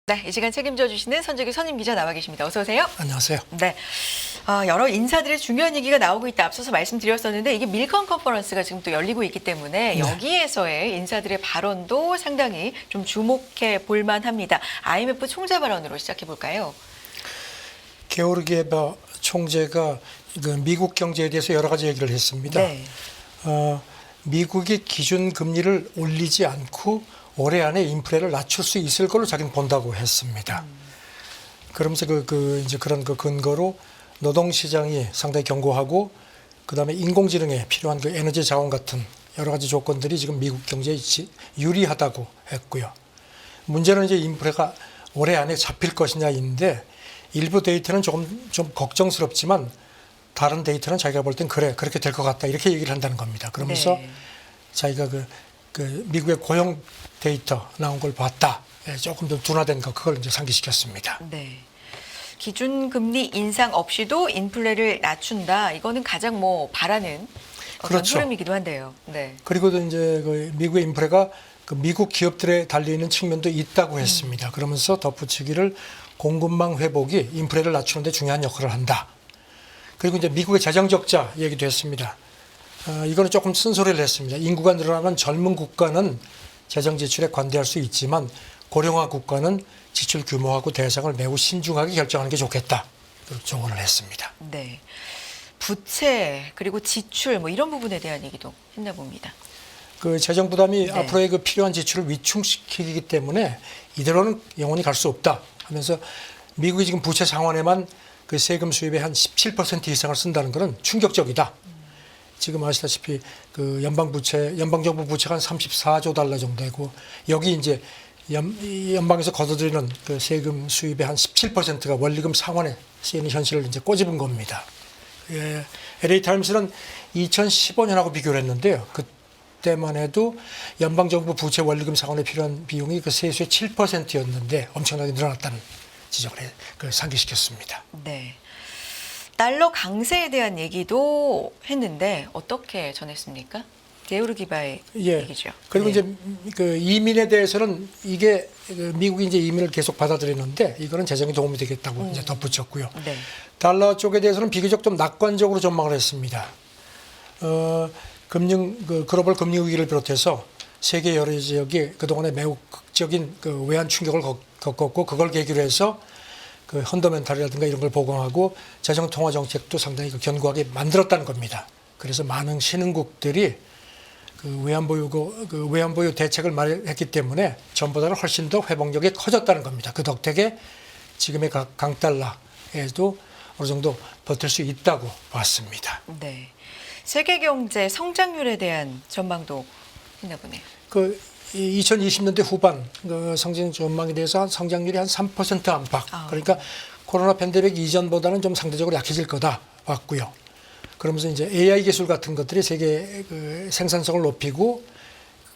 네, 이 시간 책임져 주시는 선재규 선임 기자 나와 계십니다. 어서 오세요. 안녕하세요. 네, 여러 인사들의 중요한 얘기가 나오고 있다. 앞서서 말씀드렸었는데 이게 밀컨 컨퍼런스가 지금 또 열리고 있기 때문에 네. 여기에서의 인사들의 발언도 상당히 좀 주목해 볼 만합니다. IMF 총재 발언으로 시작해 볼까요? 게오르기에바 총재가 미국 경제에 대해서 여러 가지 얘기를 했습니다. 네. 미국이 기준 금리를 올리지 않고 올해 안에 인플레를 낮출 수 있을 걸로 자기는 본다고 했습니다. 그러면서 이제 그런 근거로 노동 시장이 상당히 견고하고 그다음에 인공지능에 필요한 에너지 자원 같은 여러 가지 조건들이 지금 미국 경제에 유리하다고 했고요. 문제는 이제 인플레가 올해 안에 잡힐 것이냐인데 일부 데이터는 좀 걱정스럽지만 다른 데이터는 자기가 볼 땐 그렇게 될 것 같다 이렇게 얘기를 한다는 겁니다. 그러면서 네. 자기가 미국의 고용 데이터 나온 걸 봤다. 조금 더 둔화된 거 그걸 이제 상기시켰습니다. 네. 기준금리 인상 없이도 인플레를 낮춘다. 이거는 가장 바라는 어떤 그렇죠. 흐름이기도 한데요. 네. 그리고도 이제 미국의 인플레가 미국 기업들에 달려있는 측면도 있다고 했습니다. 그러면서 덧붙이기를 공급망 회복이 인플레를 낮추는 데 중요한 역할을 한다. 그리고 이제 미국의 재정 적자 얘기도 했습니다. 이거는 조금 쓴소리를 했습니다. 인구가 늘어나면 젊은 국가는 재정 지출에 관대할 수 있지만 고령화 국가는 지출 규모하고 대상을 매우 신중하게 결정하는 게 좋겠다. 조언을 했습니다. 네. 부채 그리고 지출 이런 부분에 대한 얘기도 했나 봅니다. 재정 부담이 네. 앞으로의 필요한 지출을 위축시키기 때문에 이대로는 영원히 갈 수 없다 하면서 미국이 지금 부채 상환에만 세금 수입의 한 17% 이상을 쓴다는 것은 충격적이다. 지금 아시다시피 연방정부 부채가 한 34조 달러 정도 되고 여기 이제 연방에서 걷어들이는 세금 수입의 한 17%가 원리금 상환에 쓰이는 현실을 이제 꼬집은 겁니다. LA타임스는 2015년하고 비교를 했는데요. 그때만 해도 연방정부 부채 원리금 상환에 필요한 비용이 세수의 7%였는데 엄청나게 늘어났다는 지적을 상기시켰습니다. 네. 달러 강세에 대한 얘기도 했는데 어떻게 전했습니까? 게오르기바의 얘기죠. 그리고 네. 이제 이민에 대해서는 이게 미국이 이제 이민을 계속 받아들이는데 이거는 재정에 도움이 되겠다고 이제 덧붙였고요. 네. 달러 쪽에 대해서는 비교적 좀 낙관적으로 전망을 했습니다. 글로벌 금융 위기를 비롯해서 세계 여러 지역이 그동안에 매우 극적인 외환 충격을 겪었고 그걸 계기로 해서 헌더멘탈이라든가 이런 걸 보강하고 재정 통화 정책도 상당히 견고하게 만들었다는 겁니다. 그래서 많은 신흥국들이 외환보유 대책을 마련했기 때문에 전보다는 훨씬 더 회복력이 커졌다는 겁니다. 그 덕택에 지금의 강달러에도 어느 정도 버틸 수 있다고 봤습니다. 네. 세계 경제 성장률에 대한 전망도 했나 보네요. 2020년대 후반 성장 전망에 대해서 성장률이 한 3% 안팎. 그러니까 코로나 팬데믹 이전보다는 좀 상대적으로 약해질 거다 봤고요. 그러면서 이제 AI 기술 같은 것들이 세계 생산성을 높이고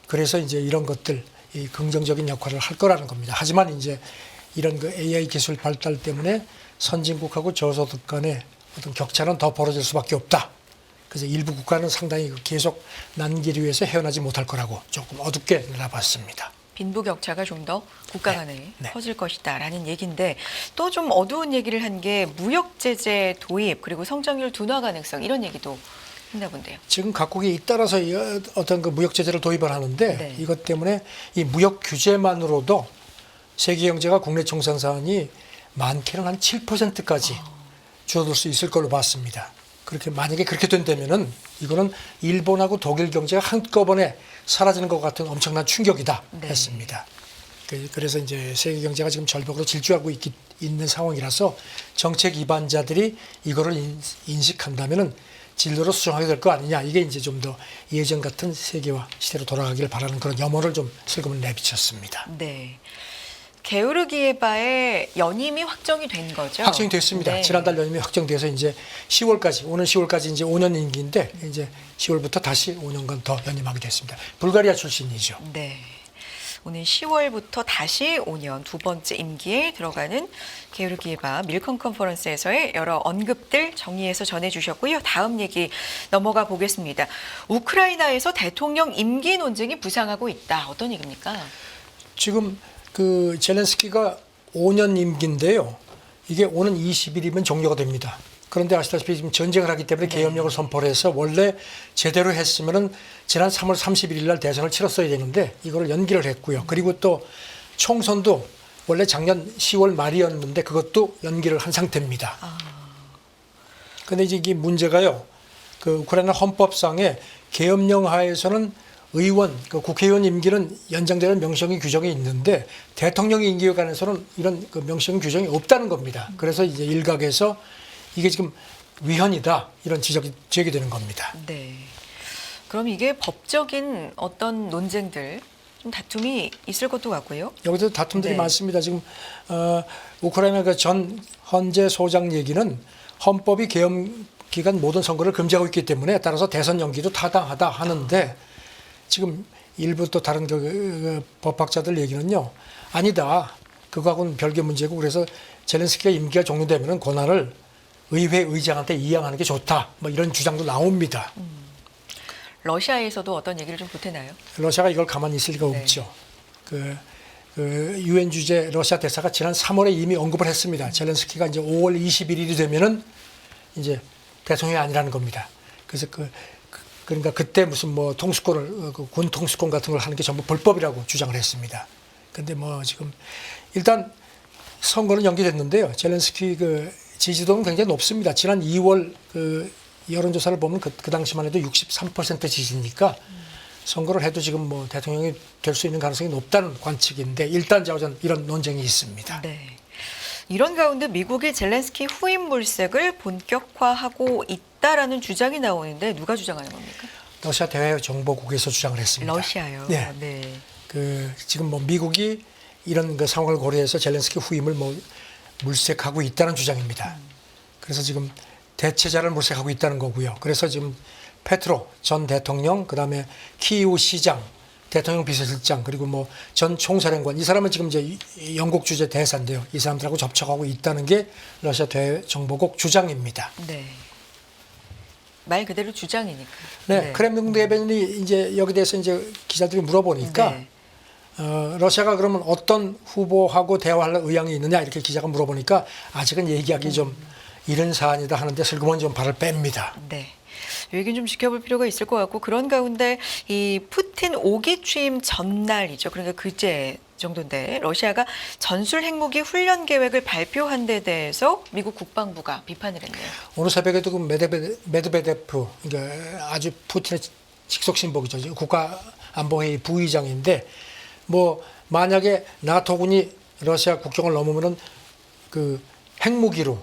그래서 이제 이런 것들 긍정적인 역할을 할 거라는 겁니다. 하지만 이제 이런 AI 기술 발달 때문에 선진국하고 저소득 간의 어떤 격차는 더 벌어질 수밖에 없다. 그래서 일부 국가는 상당히 계속 난기를 위해서 헤어나지 못할 거라고 조금 어둡게 내다봤습니다. 빈부격차가 좀 더 국가 간에 네. 커질 것이다라는 얘기인데 또 좀 어두운 얘기를 한 게 무역 제재 도입 그리고 성장률 둔화 가능성 이런 얘기도 했나 본데요. 지금 각국이 잇따라서 어떤 무역 제재를 도입을 하는데 네. 이것 때문에 이 무역 규제만으로도 세계 경제가 국내 총생산이 많게는 한 7%까지 줄어들 수 있을 걸로 봤습니다. 만약에 그렇게 된다면은 이거는 일본하고 독일 경제가 한꺼번에 사라지는 것 같은 엄청난 충격이다 했습니다. 그래서 이제 세계 경제가 지금 절벽으로 질주하고 있는 상황이라서 정책 입안자들이 이거를 인식한다면은 진로로 수정하게 될 거 아니냐. 이게 이제 좀 더 예전 같은 세계화 시대로 돌아가기를 바라는 그런 염원을 좀 슬금을 내비쳤습니다. 네. 게오르기에바의 연임이 확정이 된 거죠? 확정이 됐습니다. 네. 지난달 연임이 확정돼서 이제 10월까지, 오는 10월까지 이제 5년 임기인데 이제 10월부터 다시 5년간 더 연임하게 됐습니다. 불가리아 출신이죠. 네. 오는 10월부터 다시 5년 두 번째 임기에 들어가는 게오르기에바 밀컨 컨퍼런스에서의 여러 언급들 정리해서 전해주셨고요. 다음 얘기 넘어가 보겠습니다. 우크라이나에서 대통령 임기 논쟁이 부상하고 있다. 어떤 얘기입니까? 지금 그 젤렌스키가 5년 임기인데요. 이게 오는 20일이면 종료가 됩니다. 그런데 아시다시피 지금 전쟁을 하기 때문에 계엄령을 선포를 해서 원래 제대로 했으면은 지난 3월 31일 날 대선을 치렀어야 되는데 이거를 연기를 했고요. 그리고 또 총선도 원래 작년 10월 말이었는데 그것도 연기를 한 상태입니다. 그런데 이제 이게 문제가요. 그 우크라이나 헌법상에 계엄령 하에서는 의원, 그 국회의원 임기는 연장되는 명시적인 규정이 있는데 대통령 임기에 관해서는 이런 그 명시적인 규정이 없다는 겁니다. 그래서 이제 일각에서 이게 지금 위헌이다 이런 지적이 제기되는 겁니다. 네. 그럼 이게 법적인 어떤 논쟁들 좀 다툼이 있을 것도 같고요. 여기서 다툼들이 네. 많습니다. 지금 우크라이나 그 전 헌재 소장 얘기는 헌법이 계엄 기간 모든 선거를 금지하고 있기 때문에 따라서 대선 연기도 타당하다 하는데 지금 일부 또 다른 그 법학자들 얘기는요. 아니다. 그거하고는 별개 문제고 그래서 젤렌스키가 임기가 종료되면은 권한을 의회 의장한테 이양하는 게 좋다. 뭐 이런 주장도 나옵니다. 러시아에서도 어떤 얘기를 좀 보태나요? 러시아가 이걸 가만히 있을 리가 네. 없죠. 그 유엔 주재 러시아 대사가 지난 3월에 이미 언급을 했습니다. 젤렌스키가 이제 5월 21일이 되면은 이제 대통령이 아니라는 겁니다. 그래서 그러니까 그때 무슨 뭐 통수권을 군 통수권 같은 걸 하는 게 전부 불법이라고 주장을 했습니다. 근데 뭐 지금 일단 선거는 연기됐는데요. 젤렌스키 그 지지도는 굉장히 높습니다. 지난 2월 그 여론조사를 보면 그 당시만 해도 63% 지지니까 선거를 해도 지금 뭐 대통령이 될 수 있는 가능성이 높다는 관측인데 일단 자우전 이런 논쟁이 있습니다. 네. 이런 가운데 미국이 젤렌스키 후임 물색을 본격화하고 있다라는 주장이 나오는데 누가 주장하는 겁니까? 러시아 대외정보국에서 주장을 했습니다. 러시아요. 네. 네. 그 지금 뭐 미국이 이런 그 상황을 고려해서 젤렌스키 후임을 뭐 물색하고 있다는 주장입니다. 그래서 지금 대체자를 물색하고 있다는 거고요. 그래서 지금 페트로 전 대통령, 그다음에 키이우 시장, 대통령 비서실장, 그리고 뭐 전 총사령관 이 사람은 지금 이제 영국 주재 대사인데요. 이 사람들하고 접촉하고 있다는 게 러시아 대정보국 주장입니다. 네. 말 그대로 주장이니까. 네, 크렘린 대변인이 이제 여기 대해서 이제 기자들이 물어보니까 네. 러시아가 그러면 어떤 후보하고 대화할 의향이 있느냐 이렇게 기자가 물어보니까 아직은 얘기하기 좀 이른 사안이다 하는데 슬그머니 좀 발을 뺍니다. 네. 이 얘기는 좀 지켜볼 필요가 있을 것 같고 그런 가운데 이 푸틴 5기 취임 전날이죠. 그러니까 그제 정도인데 러시아가 전술 핵무기 훈련 계획을 발표한 데 대해서 미국 국방부가 비판을 했네요. 오늘 새벽에도 그 메드베데프 그러니까 아주 푸틴의 직속 신복이죠. 국가안보회의 부의장인데 뭐 만약에 나토군이 러시아 국경을 넘으면은 그 핵무기로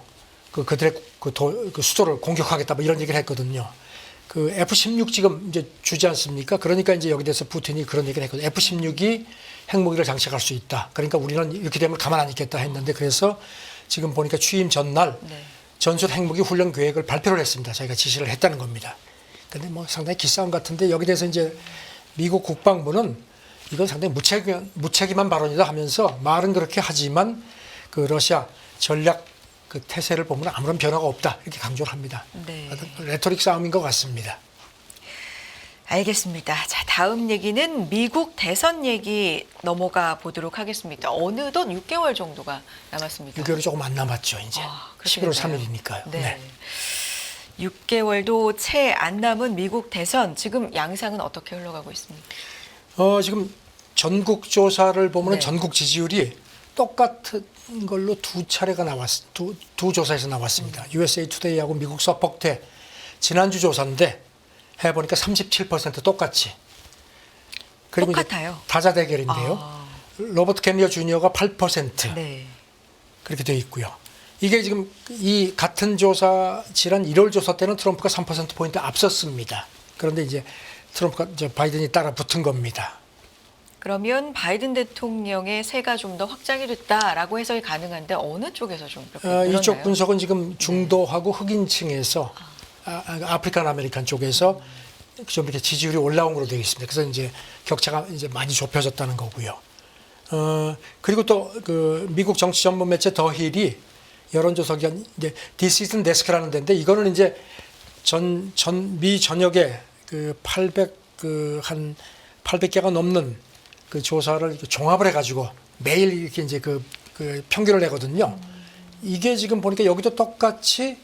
그들의 그 수도를 공격하겠다 뭐 이런 얘기를 했거든요. 그 F-16 지금 이제 주지 않습니까? 그러니까 이제 여기 대해서 푸틴이 그런 얘기를 했거든요. F-16이 핵무기를 장착할 수 있다. 그러니까 우리는 이렇게 되면 가만 안 있겠다 했는데 그래서 지금 보니까 취임 전날 전술 핵무기 훈련 계획을 발표를 했습니다. 자기가 지시를 했다는 겁니다. 근데 뭐 상당히 기싸움 같은데 여기 대해서 이제 미국 국방부는 이건 상당히 무책임한 발언이다 하면서 말은 그렇게 하지만 그 러시아 전략 그 태세를 보면 아무런 변화가 없다 이렇게 강조를 합니다. 네. 레토릭 싸움인 것 같습니다. 알겠습니다. 자, 다음 얘기는 미국 대선 얘기 넘어가 보도록 하겠습니다. 어느덧 6개월 정도가 남았습니다. 6개월이 조금 안 남았죠. 이제 그렇게 11월 됐나요? 3일이니까요. 네. 6개월도 채 안 남은 미국 대선 지금 양상은 어떻게 흘러가고 있습니까? 지금 전국 조사를 보면 네. 전국 지지율이 똑같은 걸로 두 차례가 두 조사에서 나왔습니다. USA 투데이하고 미국 서폭대 지난주 조사인데 해보니까 37% 똑같이. 그리고 똑같아요. 다자 대결인데요. 로버트 케니어 주니어가 8% 네. 그렇게 되어 있고요. 이게 지금 이 같은 조사 지난 1월 조사 때는 트럼프가 3%포인트 앞섰습니다. 그런데 이제 트럼프가 바이든이 따라 붙은 겁니다. 그러면 바이든 대통령의 세가 좀 더 확장이 됐다라고 해석이 가능한데 어느 쪽에서 좀 그렇게 늘었나요? 이쪽 분석은 지금 중도하고 흑인층에서 아프리칸 아메리칸 쪽에서 좀 이렇게 지지율이 올라온 걸로 되어 있습니다. 그래서 이제 격차가 이제 많이 좁혀졌다는 거고요. 그리고 또 그 미국 정치 전문 매체 더 힐이 여론조사 기관 이제 디시즌 데스크라는 데인데 이거는 이제 미 전역에 그 800한 800개가 넘는 그 조사를 이렇게 종합을 해가지고 매일 이렇게 이제 그 평균을 내거든요. 이게 지금 보니까 여기도 똑같이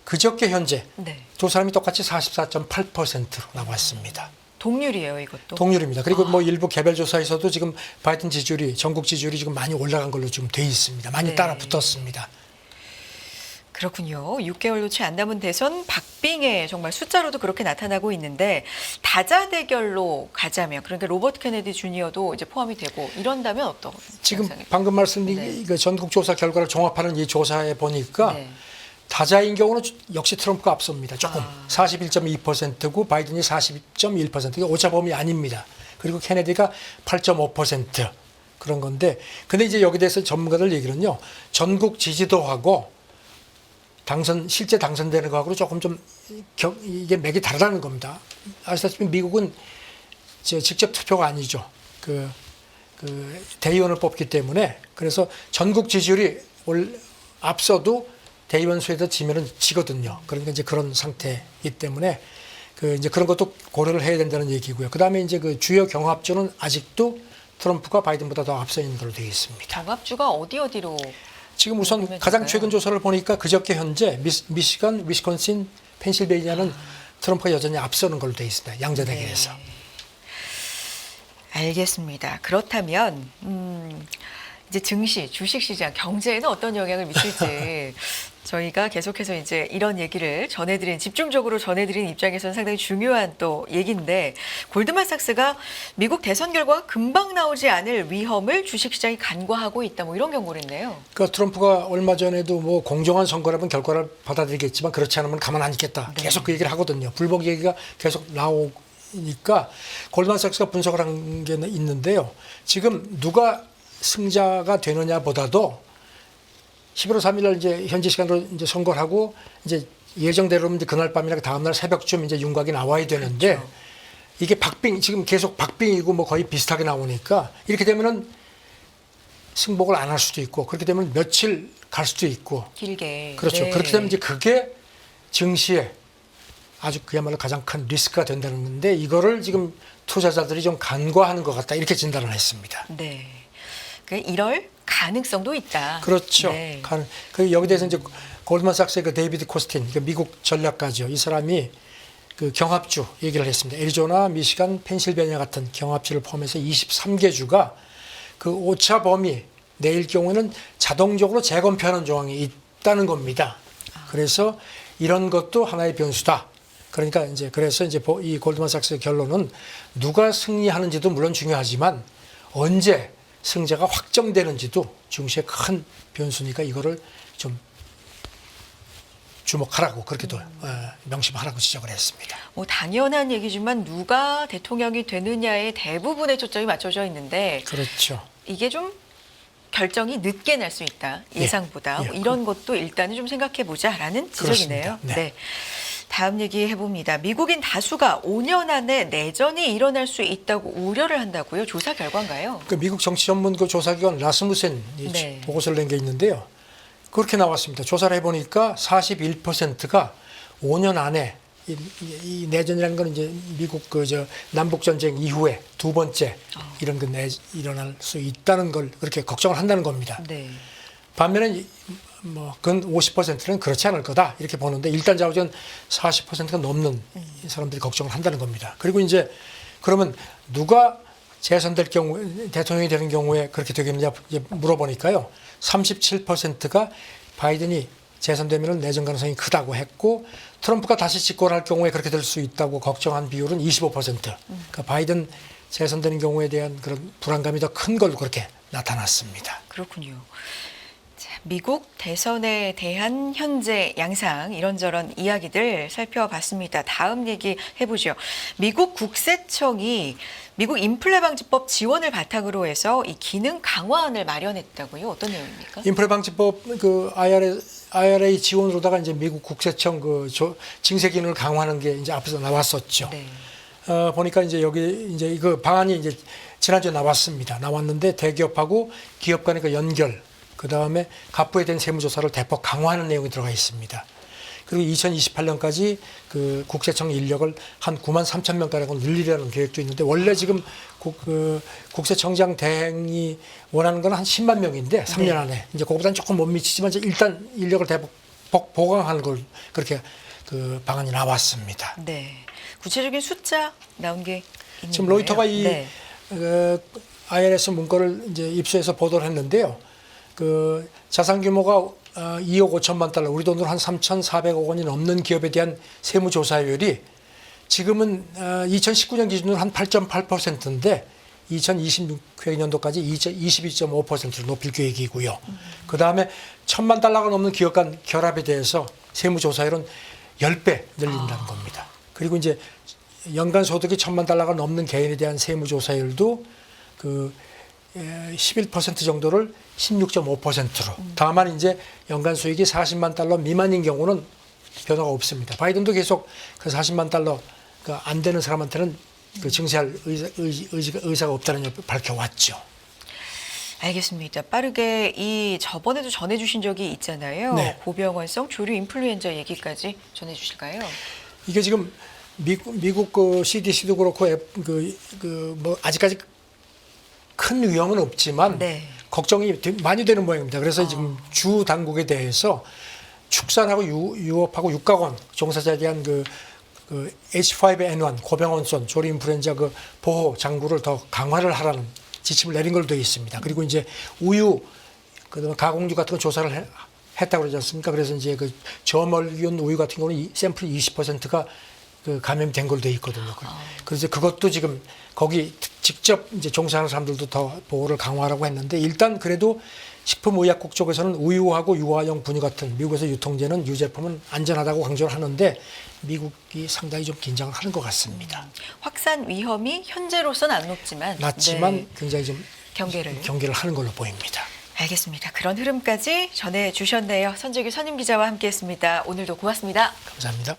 그저께 현재 네. 두 사람이 똑같이 44.8%로 나왔습니다. 동률이에요, 이것도. 동률입니다. 그리고 뭐 일부 개별 조사에서도 지금 바이든 지지율이 전국 지지율이 지금 많이 올라간 걸로 지금 돼 있습니다. 많이 네. 따라 붙었습니다. 그렇군요. 6개월도 채 안 남은 대선 박빙의 정말 숫자로도 그렇게 나타나고 있는데 다자 대결로 가자면 그러니까 로버트 케네디 주니어도 이제 포함이 되고 이런다면 어떤 지금 양상일까요? 방금 말씀드린 네. 이 전국 조사 결과를 종합하는 이 조사에 보니까 네. 다자인 경우는 역시 트럼프가 앞섭니다. 조금 아. 41.2%고 바이든이 40.1%. 이게 오차범위 아닙니다. 그리고 케네디가 8.5% 그런 건데 근데 이제 여기 대해서 전문가들 얘기는요. 전국 지지도하고 실제 당선되는 거하고 조금 좀 이게 맥이 다르다는 겁니다. 아시다시피 미국은 직접 투표가 아니죠. 그 대의원을 뽑기 때문에 그래서 전국 지지율이 앞서도 대의원 수에서 지면은 지거든요. 그러니까 이제 그런 상태이기 때문에 이제 그런 것도 고려를 해야 된다는 얘기고요. 그다음에 이제 그 주요 경합주는 아직도 트럼프가 바이든보다 더 앞서 있는 걸로 되어 있습니다. 경합주가 어디로 지금 우선 보면 가장 될까요? 최근 조사를 보니까 그저께 현재 미시간, 위스콘신, 펜실베이니아는 트럼프가 여전히 앞서는 걸로 되어 있습니다. 양자 대결에서. 네. 알겠습니다. 그렇다면 이제 증시, 주식시장, 경제에는 어떤 영향을 미칠지 저희가 계속해서 이제 이런 얘기를 집중적으로 전해드리는 입장에서는 상당히 중요한 또 얘기인데 골드만삭스가 미국 대선 결과가 금방 나오지 않을 위험을 주식시장이 간과하고 있다 뭐 이런 경고를 했네요. 그 트럼프가 얼마 전에도 뭐 공정한 선거라면 결과를 받아들이겠지만 그렇지 않으면 가만 안 있겠다. 네. 계속 그 얘기를 하거든요. 불복 얘기가 계속 나오니까 골드만삭스가 분석을 한 게 있는데요. 지금 누가 승자가 되느냐보다도 11월 3일 날 이제 현지 시간으로 이제 선거를 하고 이제 예정대로면 이제 그날 밤이나 다음 날 새벽쯤 이제 윤곽이 나와야 되는데 그렇죠. 이게 지금 계속 박빙이고 뭐 거의 비슷하게 나오니까 이렇게 되면은 승복을 안 할 수도 있고 그렇게 되면 며칠 갈 수도 있고 길게. 그렇죠. 네. 그렇게 되면 이제 그게 증시에 아주 그야말로 가장 큰 리스크가 된다는 건데 이거를 지금 투자자들이 좀 간과하는 것 같다 이렇게 진단을 했습니다. 네. 이럴 가능성도 있다. 그렇죠. 네. 여기 대해서 이제 골드만삭스의 그 데이비드 코스틴, 미국 전략가죠. 이 사람이 그 경합주 얘기를 했습니다. 애리조나, 미시간, 펜실베니아 같은 경합주를 포함해서 23개 주가 그 오차 범위 내일 경우에는 자동적으로 재검표하는 조항이 있다는 겁니다. 그래서 이런 것도 하나의 변수다. 그러니까 그래서 이 골드만삭스의 결론은 누가 승리하는지도 물론 중요하지만 언제 승자가 확정되는지도 증시의 큰 변수니까 이거를 좀 주목하라고 그렇게도 명심하라고 지적을 했습니다. 뭐 당연한 얘기지만 누가 대통령이 되느냐에 대부분의 초점이 맞춰져 있는데 그렇죠. 이게 좀 결정이 늦게 날 수 있다. 예상보다. 예. 뭐 이런 것도 일단은 좀 생각해 보자라는 지적이네요. 그렇습니다. 네. 다음 얘기 해봅니다. 미국인 다수가 5년 안에 내전이 일어날 수 있다고 우려를 한다고요? 조사 결과인가요? 그 미국 정치 전문 그 조사기관 라스무센이 네. 보고서를 낸 게 있는데요. 그렇게 나왔습니다. 조사를 해보니까 41%가 5년 안에 이 내전이라는 건 이제 미국 남북 전쟁 이후에 두 번째 이런 일어날 수 있다는 걸 그렇게 걱정을 한다는 겁니다. 네. 반면에 근 50%는 그렇지 않을 거다 이렇게 보는데 일단 자우전 40%가 넘는 사람들이 걱정을 한다는 겁니다. 그리고 이제 그러면 누가 재선될 경우에 대통령이 되는 경우에 그렇게 되겠느냐 물어보니까요. 37%가 바이든이 재선되면 내전 가능성이 크다고 했고 트럼프가 다시 집권할 경우에 그렇게 될 수 있다고 걱정한 비율은 25%. 그러니까 바이든 재선되는 경우에 대한 그런 불안감이 더 큰 걸로 그렇게 나타났습니다. 그렇군요. 미국 대선에 대한 현재 양상 이런저런 이야기들 살펴봤습니다. 다음 얘기 해보죠. 미국 국세청이 미국 인플레 방지법 지원을 바탕으로 해서 이 기능 강화안을 마련했다고요? 어떤 내용입니까? 인플레 방지법 그 IRA 지원으로다가 이제 미국 국세청 징세 기능을 강화하는 게 이제 앞에서 나왔었죠. 네. 보니까 이제 여기 이제 그 방안이 이제 지난주에 나왔는데 대기업하고 기업 간의 그 연결, 그다음에 갑부에 대한 세무조사를 대폭 강화하는 내용이 들어가 있습니다. 그리고 2028년까지 그 국세청 인력을 한 9만 3천 명가량으로 늘리려는 계획도 있는데 원래 지금 국세청장 대행이 원하는 건 한 10만 명인데 3년 네. 안에 이제 그거보다는 조금 못 미치지만 이제 일단 인력을 대폭 보강하는 걸 그렇게 그 방안이 나왔습니다. 네. 구체적인 숫자 나온 게 있는 지금 거예요? 로이터가 이 네. IRS 문건을 이제 입수해서 보도를 했는데요. 그 자산 규모가 2억 5천만 달러, 우리 돈으로 한 3,400억 원이 넘는 기업에 대한 세무 조사율이 지금은 2019년 기준으로 한 8.8%인데 2026년도까지 22.5%로 높일 계획이고요. 그 다음에 1,000만 달러가 넘는 기업 간 결합에 대해서 세무 조사율은 10배 늘린다는 겁니다. 그리고 이제 연간 소득이 1,000만 달러가 넘는 개인에 대한 세무 조사율도 그 11% 정도를 16.5%로. 다만 이제 연간 수익이 40만 달러 미만인 경우는 변화가 없습니다. 바이든도 계속 그 40만 달러가 안 되는 사람한테는 그 증세할 의사가 없다는 걸 밝혀왔죠. 알겠습니다. 빠르게 이 저번에도 전해주신 적이 있잖아요. 네. 고병환성 조류 인플루엔자 얘기까지 전해주실까요? 이게 지금 미국 그 CDC도 그렇고 뭐 아직까지 큰 위험은 없지만 네. 걱정이 많이 되는 모양입니다. 그래서 지금 주 당국에 대해서 축산하고 유업하고 육가공 종사자에 대한 그 H5N1 고병원성 조류 인플루엔자 그 보호 장구를 더 강화를 하라는 지침을 내린 걸로 되어 있습니다. 그리고 이제 우유 그다음에 가공류 같은 거 조사를 했다고 그러지 않습니까? 그래서 이제 그 저멀균 우유 같은 경우는 샘플이 20%가 그 감염된 걸로 되어 있거든요. 그래서 그것도 지금 거기 직접 이제 종사하는 사람들도 더 보호를 강화하라고 했는데 일단 그래도 식품의약국 쪽에서는 우유하고 유아용 분유 같은 미국에서 유통되는 유제품은 안전하다고 강조를 하는데 미국이 상당히 좀 긴장을 하는 것 같습니다. 확산 위험이 현재로서는 안 높지만 네. 굉장히 좀 경계를 하는 걸로 보입니다. 알겠습니다. 그런 흐름까지 전해주셨네요. 선재규 선임 기자와 함께했습니다. 오늘도 고맙습니다. 감사합니다.